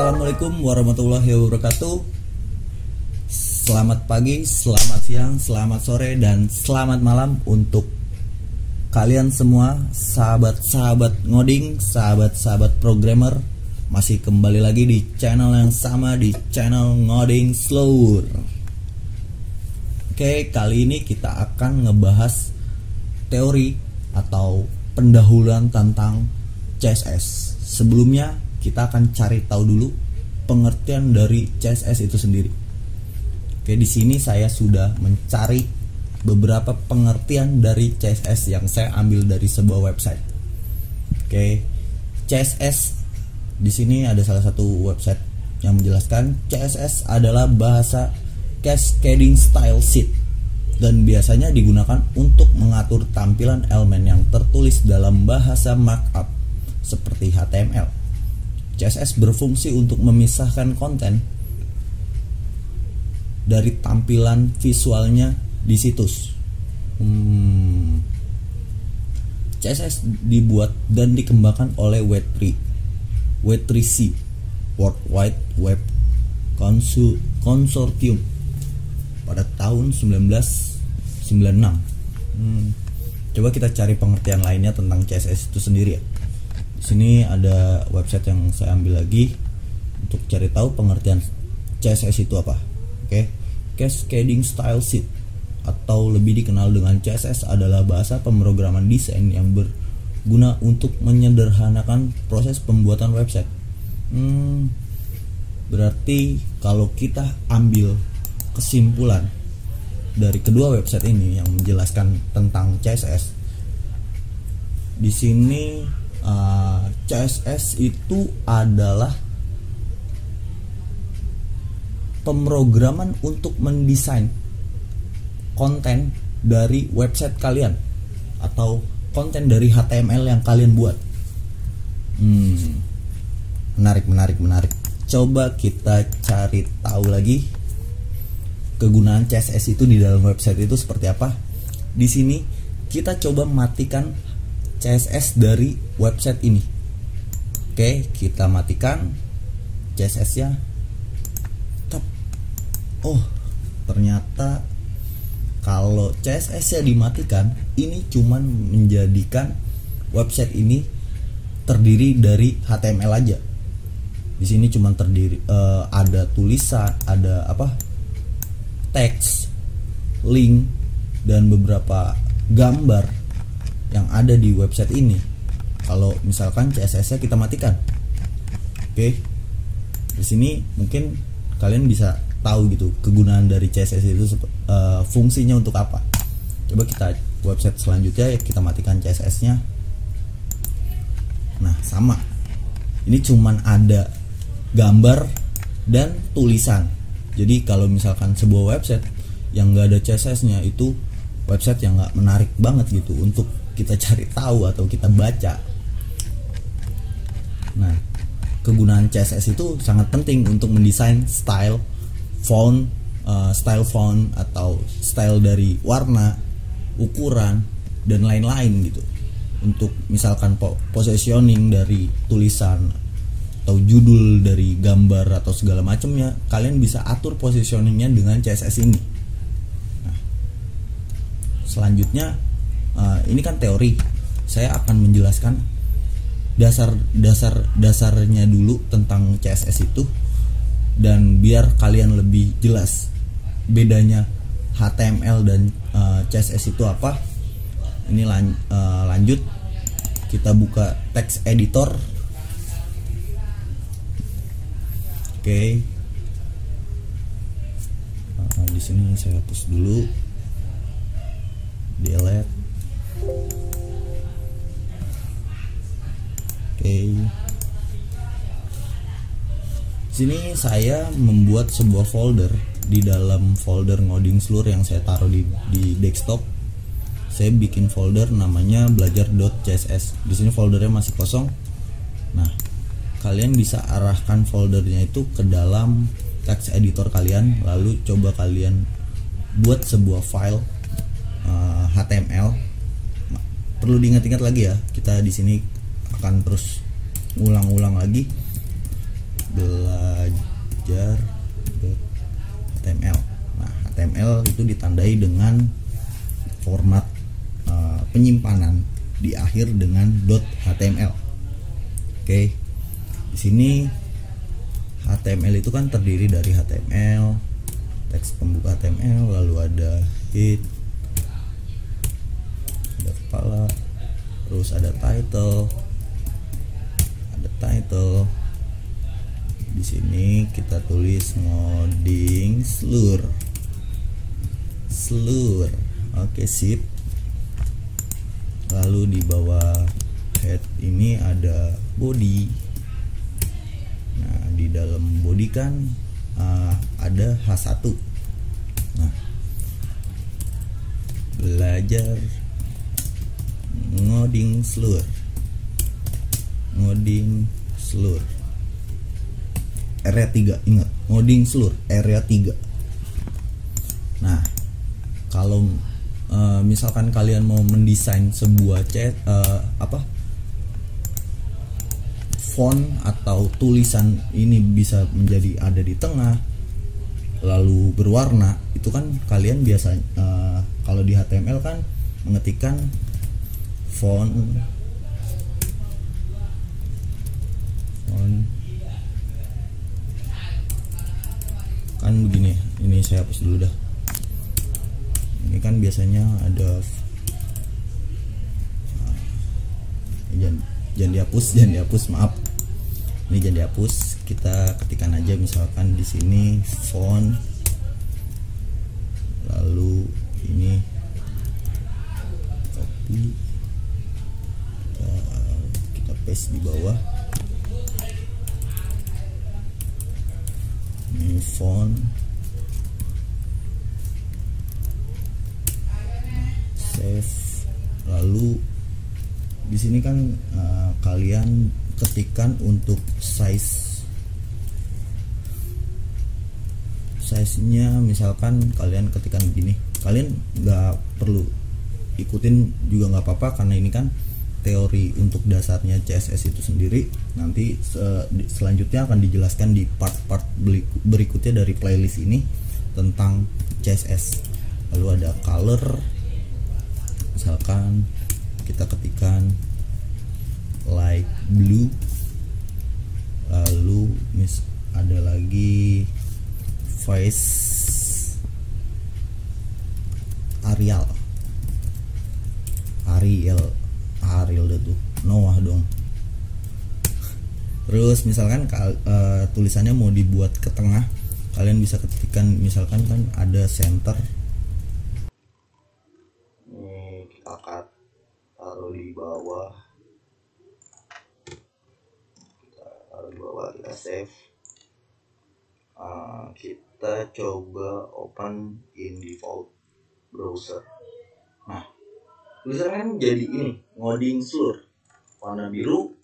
Assalamualaikum warahmatullahi wabarakatuh. Selamat pagi, selamat siang, selamat sore, dan selamat malam untuk kalian semua, sahabat-sahabat ngoding, sahabat-sahabat programmer. Masih kembali lagi di channel yang sama, di channel Ngoding Slower. Oke, kali ini kita akan ngebahas teori atau pendahuluan tentang CSS. Sebelumnya kita akan cari tahu dulu pengertian dari CSS itu sendiri. Oke, di sini saya sudah mencari beberapa pengertian dari CSS yang saya ambil dari sebuah website. Oke, CSS di sini ada salah satu website yang menjelaskan CSS adalah bahasa Cascading Style Sheet dan biasanya digunakan untuk mengatur tampilan elemen yang tertulis dalam bahasa markup seperti HTML. CSS berfungsi untuk memisahkan konten dari tampilan visualnya di situs. CSS dibuat dan dikembangkan oleh W3C, World Wide Web Consortium, pada tahun 1996. Coba kita cari pengertian lainnya tentang CSS itu sendiri ya. Di sini ada website yang saya ambil lagi untuk cari tahu pengertian CSS itu apa. Oke, Cascading Style Sheet atau lebih dikenal dengan CSS adalah bahasa pemrograman desain yang berguna untuk menyederhanakan proses pembuatan website. Berarti kalau kita ambil kesimpulan dari kedua website ini yang menjelaskan tentang CSS, di sini CSS itu adalah pemrograman untuk mendesain konten dari website kalian atau konten dari HTML yang kalian buat. Menarik. Coba kita cari tahu lagi kegunaan CSS itu di dalam website itu seperti apa. Di sini kita coba matikan CSS dari website ini. Oke, kita matikan CSS-nya. Oh, ternyata kalau CSS-nya dimatikan, ini cuman menjadikan website ini terdiri dari HTML aja. Di sini cuman terdiri ada tulisan, ada teks, link, dan beberapa gambar yang ada di website ini. Kalau misalkan CSS-nya kita matikan. Oke. Di sini mungkin kalian bisa tahu gitu kegunaan dari CSS itu fungsinya untuk apa. Coba kita website selanjutnya ya, kita matikan CSS-nya. Nah, sama. Ini cuman ada gambar dan tulisan. Jadi kalau misalkan sebuah website yang nggak ada CSS-nya, itu website yang nggak menarik banget gitu untuk kita cari tahu atau kita baca. Nah, kegunaan CSS itu sangat penting untuk mendesain style font atau style dari warna, ukuran, dan lain-lain gitu. Untuk misalkan positioning dari tulisan atau judul dari gambar atau segala macamnya, kalian bisa atur positioningnya dengan CSS ini. Nah, selanjutnya ini kan teori. Saya akan menjelaskan dasarnya dulu tentang CSS itu, dan biar kalian lebih jelas bedanya HTML dan CSS itu apa. Ini lanjut, kita buka text editor. Oke. Di sini saya hapus dulu, delete. Sini saya membuat sebuah folder. Di dalam folder Ngoding Slower yang saya taruh di desktop, saya bikin folder namanya belajar.css. Di sini foldernya masih kosong. Nah, kalian bisa arahkan foldernya itu ke dalam text editor kalian, lalu coba kalian buat sebuah file HTML. Perlu diingat-ingat lagi ya, kita di sini akan terus ulang-ulang lagi. belajar.html. Nah, HTML itu ditandai dengan format penyimpanan di akhir dengan .html. Oke. Di sini HTML itu kan terdiri dari HTML, teks pembuka HTML, lalu ada head, ada kepala, terus ada title. Di sini kita tulis ngoding slur. Oke, sip. Lalu di bawah head ini ada body. Nah, di dalam body kan ada H1. Nah, belajar ngoding slur. Area 3, ingat, ngoding slur area 3. Nah, kalau misalkan kalian mau mendesain sebuah font atau tulisan ini bisa menjadi ada di tengah lalu berwarna, itu kan kalian biasa kalau di HTML kan mengetikkan font kan begini. Ini saya hapus dulu dah. Ini kan biasanya ada jangan dihapus, maaf. Ini jangan dihapus, kita ketikkan aja misalkan di sini font, lalu ini copy, kita paste di bawah. Ini font, save. Lalu di sini kan kalian ketikkan untuk size-nya, misalkan kalian ketikkan begini. Kalian nggak perlu ikutin juga nggak apa-apa, karena ini kan teori untuk dasarnya CSS itu sendiri. Nanti selanjutnya akan dijelaskan di part-part berikutnya dari playlist ini tentang CSS. Lalu ada color, misalkan kita ketikkan light blue. Lalu ada lagi face Arial tuh Noah dong. Terus misalkan tulisannya mau dibuat ke tengah, kalian bisa ketikkan misalkan kan ada center. Ini kita cut, taruh di bawah, kita save. Kita coba open in default browser. Nah, tulisannya kan jadi ini, ngoding slur, warna biru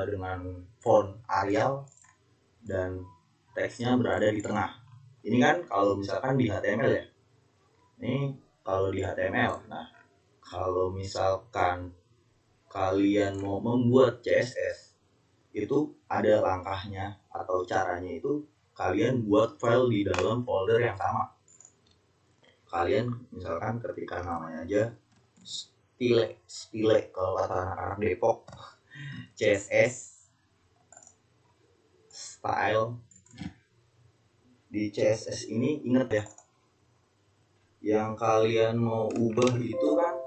dengan font Arial dan teksnya berada di tengah. Ini kan kalau misalkan di HTML ya. Ini kalau di HTML. Nah, kalau misalkan kalian mau membuat CSS, itu ada langkahnya atau caranya. Itu kalian buat file di dalam folder yang sama. Kalian misalkan ketikkan namanya aja style kalau kata anak-anak Depok, CSS style. Di CSS ini ingat ya, yang kalian mau ubah itu kan,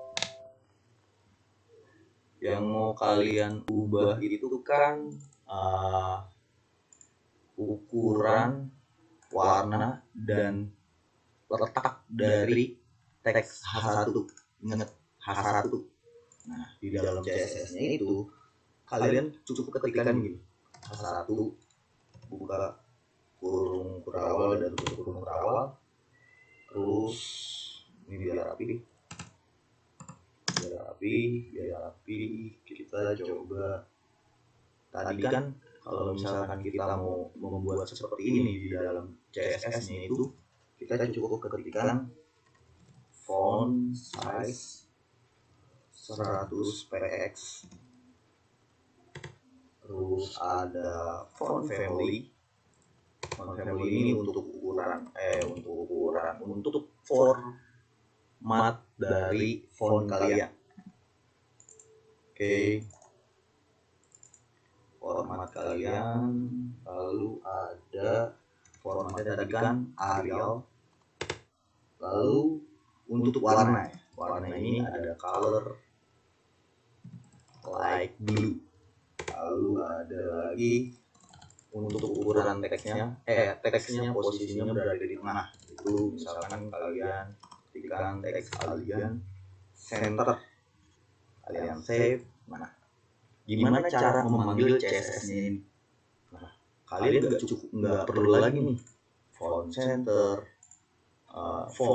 ukuran, warna, dan letak dari teks H1. Ingat, H1. Nah, di dalam CSS-nya itu kalian cukup ketikkan gini, H1 buka kurung kurawal dan kurung kurawal. Terus ini biar rapi. Kita coba, tadi kan kalau misalkan kita mau membuat seperti ini di dalam CSS-nya itu, kita cukup ketikkan font size 100 px, Terus ada font family. Font family ini untuk format dari font kalian. Oke. Format kalian, lalu ada formatnya tadi kan Arial. Lalu untuk warna ini ada color light blue. Lalu ada lagi untuk ukuran teksnya posisinya berada di tengah. Itu misalkan kalian ketikkan teks kalian center, kalian save. Nah, gimana cara memanggil CSS-nya ini? Nah, kalian nggak perlu lagi nih font center,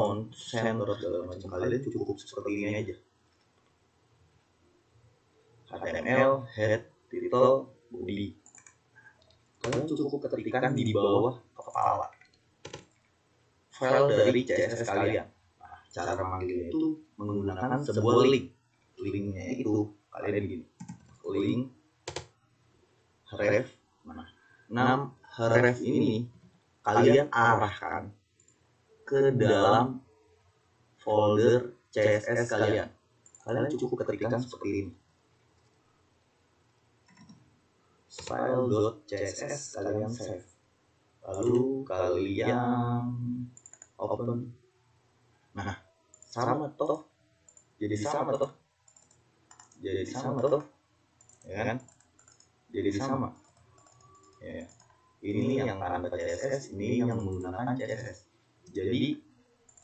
segala macam. Kalian cukup seperti ini aja. HTML, head, title, body. Kalian cukup ketikkan di bawah kepala file dari CSS kalian. Nah, cara memanggilnya itu menggunakan sebuah link. Linknya itu kalian gini, link href. Nah, href ini kalian arahkan ke dalam folder CSS kalian. Kalian cukup ketikkan seperti ini, file.css, kalian save. Lalu kalian open. Nah, sama toh. Jadi sama toh. Ya kan? Jadi sama. Ya. Ini yang tanpa CSS, ini yang menggunakan CSS. Jadi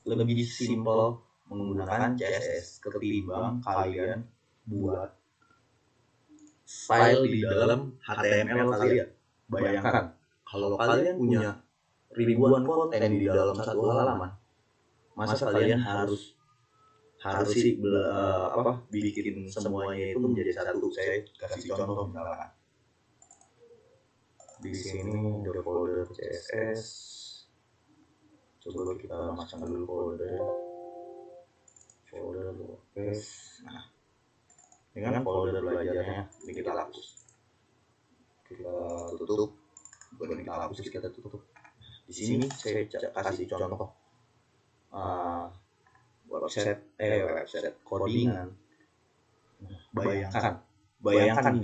lebih simpel menggunakan CSS ketimbang kalian buat file di dalam HTML kalian. Bayangkan kalau kalian punya ribuan konten di dalam satu halaman, masa kalian harus bikin semuanya itu menjadi satu. Saya kasih contoh misalkan di sini ada folder CSS. Coba kita masang dulu folder WordPress. Nah, ini kan folder belajarnya, ini kita hapus, kita tutup. Bukan kita hapus, kita tutup. Di sini saya kasih contoh website codingan. Bayangkan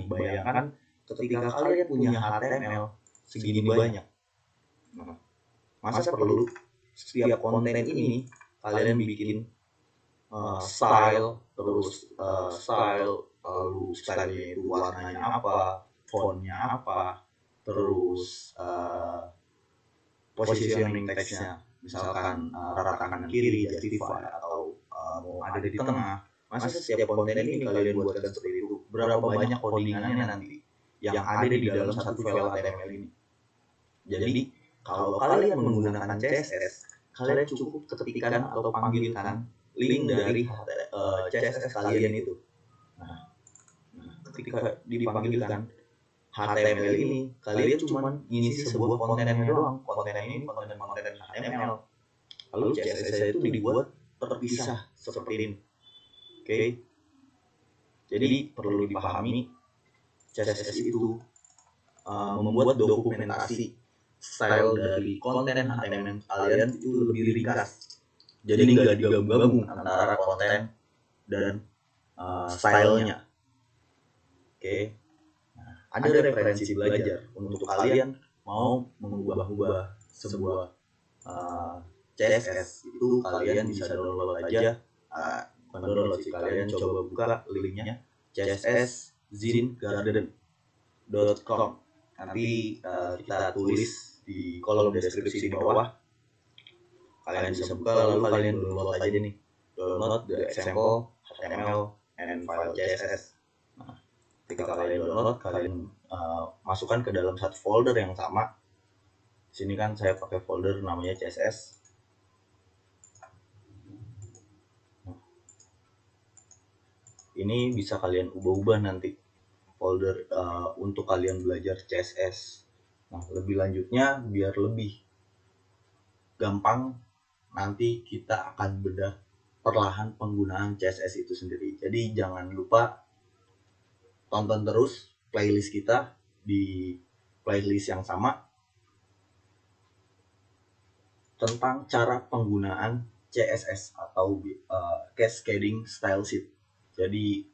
ketika kalian punya HTML segini banyak. Nah, masa perlu setiap konten ini kalian bikin style, lalu stylenya itu warnanya apa, fontnya apa, terus positioning teksnya, misalkan rata kanan kiri, justify, atau mau ada di tengah. Masa setiap konten ini kalian buatkan seperti itu? Berapa banyak codingannya nanti yang ada di dalam satu file HTML ini? Jadi kalau kalian menggunakan CSS, kalian cukup ketikkan atau panggilkan link dari CSS kalian itu. Nah, ketika dipanggilkan HTML ini, kalian cuma ngisi sebuah kontennya doang. Konten ini konten HTML. Lalu CSS itu dibuat terpisah seperti ini. Oke. Jadi perlu dipahami, CSS itu membuat dokumentasi style dari konten HTML kalian itu lebih ringkas. Jadi nggak digabung-gabung antara konten dan stylenya. Oke. Nah, ada referensi belajar untuk kalian mau mengubah-ubah sebuah CSS itu. Kalian bisa download aja. Download sih, kalian coba buka linknya cszingarden.com. Nanti kita tulis di kolom deskripsi di bawah. Kalian bisa buka, lalu kalian download aja nih. Download the example HTML and file CSS. Nah, ketika kalian download, kalian masukkan ke dalam satu folder yang sama. Sini kan saya pakai folder namanya CSS. Ini bisa kalian ubah-ubah nanti folder untuk kalian belajar CSS. Nah, lebih lanjutnya biar lebih gampang, nanti kita akan bedah perlahan penggunaan CSS itu sendiri. Jadi jangan lupa tonton terus playlist kita di playlist yang sama tentang cara penggunaan CSS atau Cascading Style Sheet. Jadi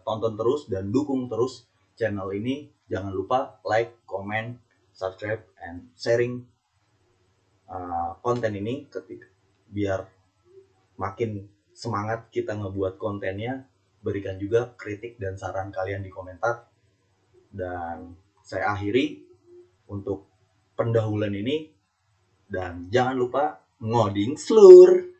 tonton terus dan dukung terus channel ini. Jangan lupa like, comment, subscribe, and sharing konten ini biar makin semangat kita ngebuat kontennya. Berikan juga kritik dan saran kalian di komentar. Dan saya akhiri untuk pendahuluan ini, dan jangan lupa ngoding slur.